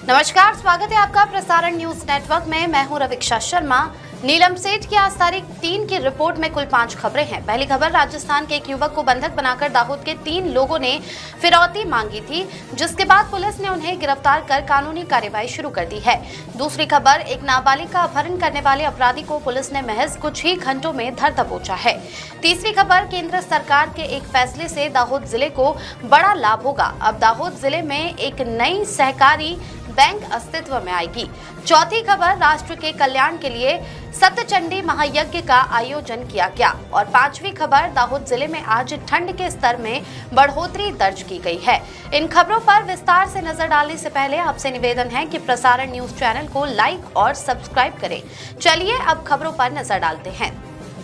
नमस्कार, स्वागत है आपका प्रसारण न्यूज नेटवर्क में। मैं हूं रविक्षा शर्मा। नीलम सेठ की आज तारीख 3 की रिपोर्ट में कुल 5 खबरें हैं। पहली खबर, राजस्थान के एक युवक को बंधक बनाकर दाहोद के 3 लोगों ने फिरौती मांगी थी, जिसके बाद पुलिस ने उन्हें गिरफ्तार कर कानूनी कार्यवाही शुरू कर दी है। दूसरी खबर, एक नाबालिग का अपहरण करने वाले अपराधी को पुलिस ने महज कुछ ही घंटों में धर दबोचा है। तीसरी खबर, केंद्र सरकार के एक फैसले से दाहोद जिले को बड़ा लाभ होगा। अब दाहोद जिले में एक नई सहकारी बैंक अस्तित्व में आएगी। चौथी खबर, राष्ट्र के कल्याण के लिए सतचंडी महायज्ञ का आयोजन किया गया। और पांचवी खबर, दाहोद जिले में आज ठंड के स्तर में बढ़ोतरी दर्ज की गई है। इन खबरों पर विस्तार से नजर डालने से पहले आपसे निवेदन है कि प्रसारण न्यूज चैनल को लाइक और सब्सक्राइब करें। चलिए अब खबरों पर नजर डालते हैं।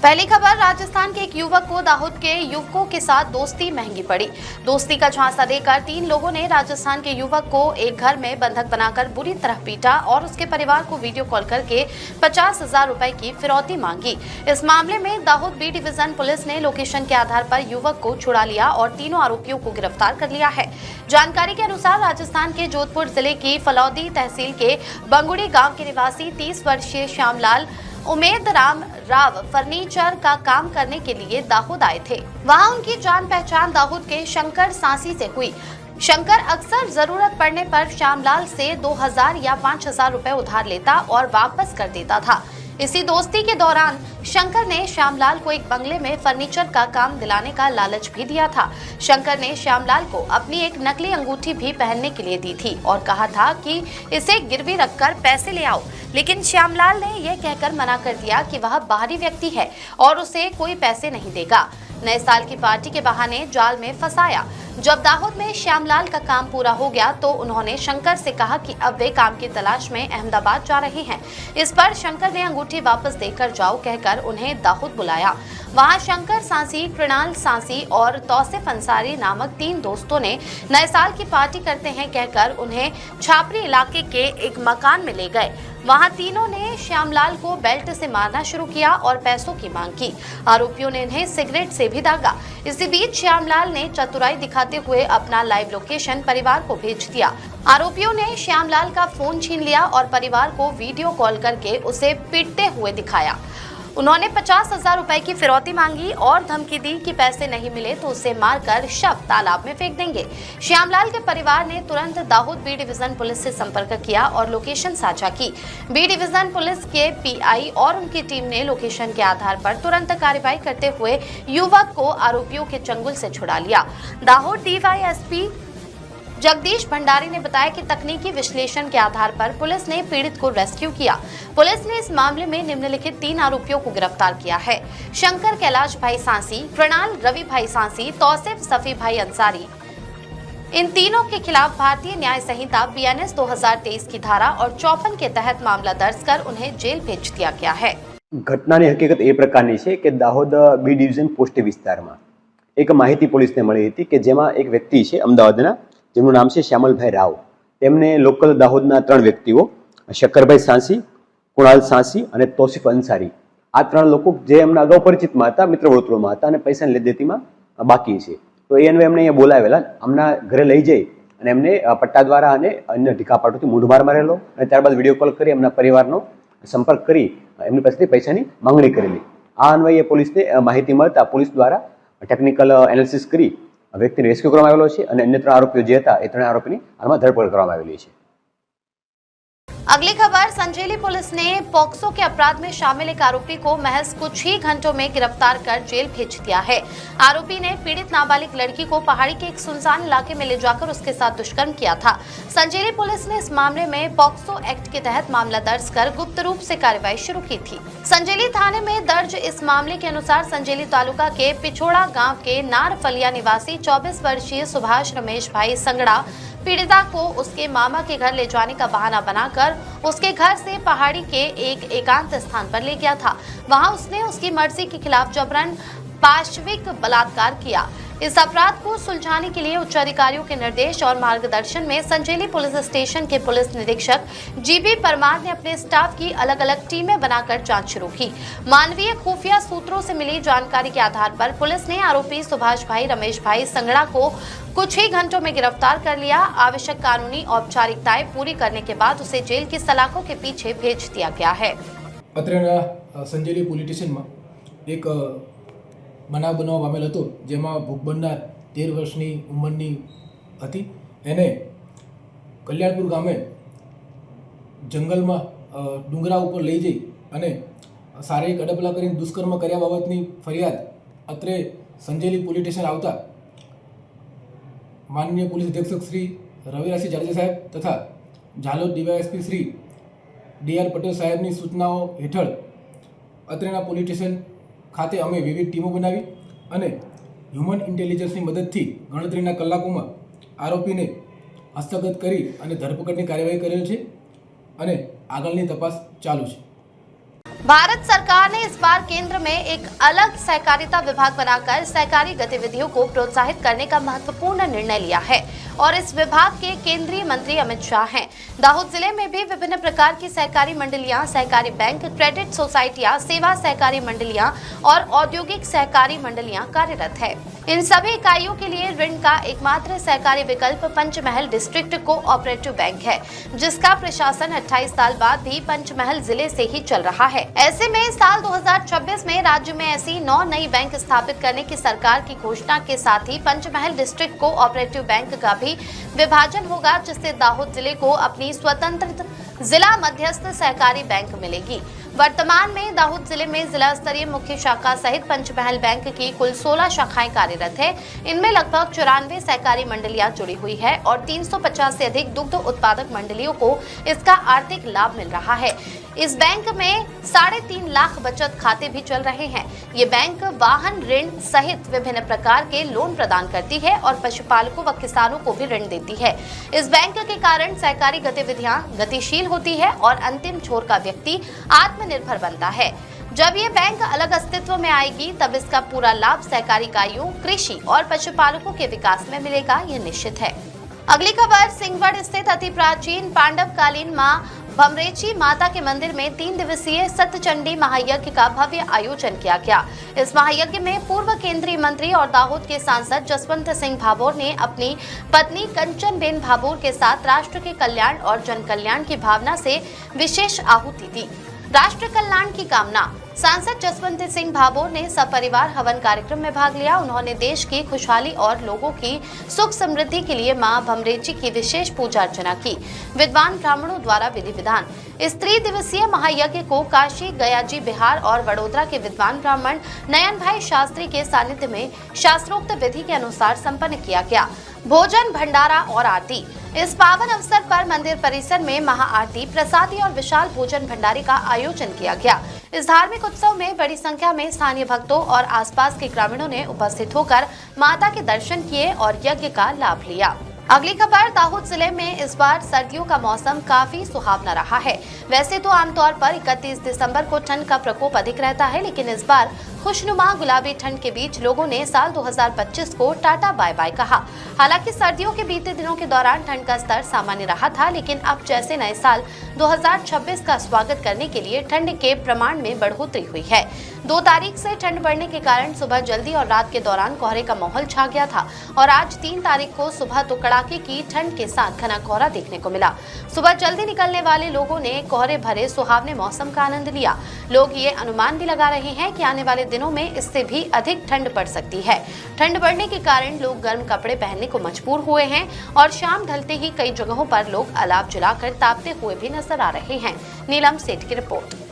पहली खबर, राजस्थान के एक युवक को दाहोद के युवकों के साथ दोस्ती महंगी पड़ी। दोस्ती का झांसा देकर 3 लोगों ने राजस्थान के युवक को एक घर में बंधक बनाकर बुरी तरह पीटा और उसके परिवार को वीडियो कॉल करके 50,000 रुपए की फिरौती मांगी। इस मामले में दाहोद बी डिवीजन पुलिस ने लोकेशन के आधार पर युवक को छुड़ा लिया और तीनों आरोपियों को गिरफ्तार कर लिया है। जानकारी के अनुसार राजस्थान के जोधपुर जिले की फलौदी तहसील के बंगुड़ी गाँव के निवासी 30 वर्षीय श्यामलाल उमेद राव फर्नीचर का काम करने के लिए दाहोद आए थे। वहां उनकी जान पहचान दाहोद के शंकर सांसी से हुई। शंकर अक्सर जरूरत पड़ने पर श्यामलाल से 2,000 या 5,000 रुपए उधार लेता और वापस कर देता था। इसी दोस्ती के दौरान शंकर ने श्यामलाल को एक बंगले में फर्नीचर का काम दिलाने का लालच भी दिया था। शंकर ने श्यामलाल को अपनी एक नकली अंगूठी भी पहनने के लिए दी थी और कहा था कि इसे गिरवी रखकर पैसे ले आओ, लेकिन श्यामलाल ने यह कहकर मना कर दिया कि वह बाहरी व्यक्ति है और उसे कोई पैसे नहीं देगा। नए साल की पार्टी के बहाने जाल में फंसाया। जब दाहोद में श्यामलाल का काम पूरा हो गया तो उन्होंने शंकर से कहा कि अब वे काम की तलाश में अहमदाबाद जा रहे हैं। इस पर शंकर ने अंगूठी वापस देकर जाओ कहकर उन्हें दाहोद बुलाया। वहां शंकर सांसी, कृणाल सांसी और तौसिफ अंसारी नामक 3 दोस्तों ने नए साल की पार्टी करते हैं कहकर उन्हें छापरी इलाके के एक मकान में ले गए। वहां तीनों ने श्यामलाल को बेल्ट से मारना शुरू किया और पैसों की मांग की। आरोपियों ने इन्हें सिगरेट से भी दागा। इसी बीच श्यामलाल ने चतुराई दिखाते हुए अपना लाइव लोकेशन परिवार को भेज दिया। आरोपियों ने श्यामलाल का फोन छीन लिया और परिवार को वीडियो कॉल करके उसे पीटते हुए दिखाया। उन्होंने 50,000 रुपए की फिरौती मांगी और धमकी दी कि पैसे नहीं मिले तो उसे मारकर शव तालाब में फेंक देंगे। श्यामलाल के परिवार ने तुरंत दाहोद बी डिवीजन पुलिस से संपर्क किया और लोकेशन साझा की। बी डिवीजन पुलिस के पीआई और उनकी टीम ने लोकेशन के आधार पर तुरंत कार्रवाई करते हुए युवक को आरोपियों के चंगुल से छुड़ा लिया। दाहोद डीवाईएसपी जगदीश भंडारी ने बताया कि तकनीकी विश्लेषण के आधार पर पुलिस ने पीड़ित को रेस्क्यू किया। पुलिस ने इस मामले में निम्नलिखित 3 आरोपियों को गिरफ्तार किया है: शंकर कैलाश भाई सांसी, कृणाल रवि भाई सांसी, तौसिफ सफी भाई अंसारी। इन तीनों के खिलाफ भारतीय न्याय संहिता BNS 2023 की धारा और 54 के तहत मामला दर्ज कर उन्हें जेल भेज दिया गया है। घटनाની હકીકત એ પ્રકારની છે કે દાહોદ બી ડિવિઝન પોસ્ટ વિસ્તારમાં એક માહિતી પોલીસને મળી હતી કે જેમાં એક વ્યક્તિ છે અમદાવાદના, જેમનું નામ છે શ્યામલભાઈ રાવ. તેમને લોકલ દાહોદના 3 વ્યક્તિઓ શક્કરભાઈ સાંસી, કુણાલ સાંસી અને તૌસિફ અંસારી, આ 3 લોકો જે એમના અગાઉ પરિચિતમાં હતા, મિત્ર વર્તુળમાં હતા અને પૈસાની લેદેતીમાં બાકી છે. તો એ અન્વયે એમને અહીંયા બોલાવેલા, આમના ઘરે લઈ જઈ અને એમને પટ્ટા દ્વારા અને અન્ય ઢીકાપાટોથી મૂઢમાર મારેલો અને ત્યારબાદ વિડીયો કોલ કરી એમના પરિવારનો સંપર્ક કરી એમની પાસેથી પૈસાની માંગણી કરેલી. આ અન્વયે પોલીસને માહિતી મળતા પોલીસ દ્વારા ટેકનિકલ એનાલિસિસ કરી વ્યક્તિને રેસ્ક્યુ કરવામાં આવેલો છે અને અન્ય 3 આરોપીઓ જે હતા એ 3 આરોપીની હાલમાં ધરપકડ કરવામાં આવેલી છે। अगली खबर, संजेली पुलिस ने पॉक्सो के अपराध में शामिल एक आरोपी को महज कुछ ही घंटों में गिरफ्तार कर जेल भेज दिया है। आरोपी ने पीड़ित नाबालिग लड़की को पहाड़ी के एक सुनसान इलाके में ले जाकर उसके साथ दुष्कर्म किया था। संजेली पुलिस ने इस मामले में पॉक्सो एक्ट के तहत मामला दर्ज कर गुप्त रूप से कार्रवाई शुरू की थी। संजेली थाने में दर्ज इस मामले के अनुसार संजेली तालुका के पिछोड़ा गाँव के नारफलिया निवासी 24 वर्षीय सुभाष रमेश भाई संगड़ा पीड़िता को उसके मामा के घर ले जाने का बहाना बनाकर उसके घर से पहाड़ी के एक एकांत स्थान पर ले गया था। वहां उसने उसकी मर्जी के खिलाफ जबरन पाशविक बलात्कार किया। इस अपराध को सुलझाने के लिए उच्च अधिकारियों के निर्देश और मार्गदर्शन में संजेली पुलिस स्टेशन के पुलिस निरीक्षक जीबी परमार ने अपने स्टाफ की अलग अलग टीमें बनाकर जांच शुरू की। मानवीय खुफिया सूत्रों से मिली जानकारी के आधार पर पुलिस ने आरोपी सुभाष भाई रमेश भाई संगड़ा को कुछ ही घंटों में गिरफ्तार कर लिया। आवश्यक कानूनी औपचारिकताएं पूरी करने के बाद उसे जेल की सलाखों के पीछे भेज दिया गया है। અત્રેના સંજેલી પોલીસ સ્ટેશનમાં એક બનાવ બનવા પામેલ હતો, જેમાં ભોગ બનનાર 13 વર્ષની ઉંમરની હતી। એને કલ્યાણપુર ગામે જંગલમાં ડુંગરા ઉપર લઈ જઈ અને શારીરિક અડપલા કરીને દુષ્કર્મ કર્યા બાબતની ફરિયાદ અત્રે સંજેલી પોલીસ સ્ટેશન આવતા માનનીય પોલીસ અધિક્ષક શ્રી રવિરાજસિંહ જાડેજા સાહેબ તથા ઝાલોદ ડીવાયએસપી શ્રી ડી.આર. પટેલ સાહેબની સૂચનાઓ હેઠળ અત્રેના પોલીસ સ્ટેશન ખાતે અમે વિવિધ ટીમો બનાવી અને હ્યુમન ઇન્ટેલિજન્સની મદદથી ગણતરીના કલાકોમાં આરોપીને હસ્તગત કરી અને ધરપકડની કાર્યવાહી કરેલ છે અને આગળની તપાસ ચાલુ છે। भारत सरकार ने इस बार केंद्र में एक अलग सहकारिता विभाग बनाकर सहकारी गतिविधियों को प्रोत्साहित करने का महत्वपूर्ण निर्णय लिया है और इस विभाग के केंद्रीय मंत्री अमित शाह हैं। दाहोद जिले में भी विभिन्न प्रकार की सहकारी मंडलियां, सहकारी बैंक, क्रेडिट सोसाइटियां, सेवा सहकारी मंडलियां और औद्योगिक सहकारी मंडलियां कार्यरत है। इन सभी इकाइयों के लिए ऋण का एकमात्र सहकारी विकल्प पंचमहल डिस्ट्रिक्ट कोऑपरेटिव बैंक है, जिसका प्रशासन 28 साल बाद भी पंचमहल जिले से ही चल रहा है। ऐसे में साल 2026 में राज्य में ऐसी 9 नई बैंक स्थापित करने की सरकार की घोषणा के साथ ही पंचमहल डिस्ट्रिक्ट कोऑपरेटिव बैंक का भी विभाजन होगा, जिससे दाहोद जिले को अपनी स्वतंत्र जिला मध्यस्थ सहकारी बैंक मिलेगी। वर्तमान में दाहोद जिले में जिला स्तरीय मुख्य शाखा सहित पंचमहल बैंक की कुल 16 शाखाएं कार्यरत है। इनमें लगभग 94 सहकारी मंडलियां जुड़ी हुई है और 350 से अधिक दुग्ध उत्पादक मंडलियों को इसका आर्थिक लाभ मिल रहा है। इस बैंक में 3.5 लाख बचत खाते भी चल रहे हैं। ये बैंक वाहन ऋण सहित विभिन्न प्रकार के लोन प्रदान करती है और पशुपालकों व किसानों को भी ऋण देती है। इस बैंक के कारण सहकारी गतिविधियां गतिशील होती है और अंतिम छोर का व्यक्ति आत्मनिर्भर बनता है। जब ये बैंक अलग अस्तित्व में आएगी तब इसका पूरा लाभ सहकारी इकाइयों, कृषि और पशुपालकों के विकास में मिलेगा, ये निश्चित है। अगली खबर, सिंहगढ़ स्थित अति प्राचीन पांडवकालीन मां भमरेची माता के मंदिर में 3 दिवसीय सतचंडी महायज्ञ का भव्य आयोजन किया गया। इस महायज्ञ में पूर्व केंद्रीय मंत्री और दाहोद के सांसद जसवंत सिंह भाभोर ने अपनी पत्नी कंचनबेन भाभोर के साथ राष्ट्र के कल्याण और जन कल्याण की भावना से विशेष आहुति दी। राष्ट्र कल्याण की कामना, सांसद जसवंत सिंह भाभोर ने सपरिवार हवन कार्यक्रम में भाग लिया। उन्होंने देश की खुशहाली और लोगों की सुख समृद्धि के लिए मां भमरेची की विशेष पूजा अर्चना की। विद्वान ब्राह्मणों द्वारा विधि विधान। इस 3 दिवसीय महायज्ञ को काशी, गयाजी, बिहार और वडोदरा के विद्वान ब्राह्मण नयन भाई शास्त्री के सानिध्य में शास्त्रोक्त विधि के अनुसार संपन्न किया गया। भोजन, भंडारा और आरती। इस पावन अवसर पर मंदिर परिसर में महाआरती, प्रसादी और विशाल भोजन भंडारे का आयोजन किया गया। इस धार्मिक उत्सव में बड़ी संख्या में स्थानीय भक्तों और आसपास के ग्रामीणों ने उपस्थित होकर माता के दर्शन किए और यज्ञ का लाभ लिया। अगली खबर, दाहोद जिले में इस बार सर्दियों का मौसम काफी सुहावना रहा है। वैसे तो आमतौर पर 31 दिसंबर को ठंड का प्रकोप अधिक रहता है, लेकिन इस बार खुशनुमा गुलाबी ठंड के बीच लोगों ने साल 2025 को टाटा बाय बाय कहा। हालांकि सर्दियों के बीते दिनों के दौरान ठंड का स्तर सामान्य रहा था, लेकिन अब जैसे नए साल 2026 का स्वागत करने के लिए ठंड के प्रमाण में बढ़ोतरी हुई है। 2 तारीख से ठंड बढ़ने के कारण सुबह जल्दी और रात के दौरान कोहरे का माहौल छा गया था और आज 3 तारीख को सुबह तो कड़ाके की ठंड के साथ घना कोहरा देखने को मिला। सुबह जल्दी निकलने वाले लोगों ने कोहरे भरे सुहावने मौसम का आनंद लिया। लोग ये अनुमान भी लगा रहे हैं कि आने वाले दिनों में इससे भी अधिक ठंड पड़ सकती है। ठंड बढ़ने के कारण लोग गर्म कपड़े पहनने को मजबूर हुए हैं और शाम ढलते ही कई जगहों पर लोग अलाव जलाकर तापते हुए भी नजर आ रहे हैं। नीलम सेठ की रिपोर्ट।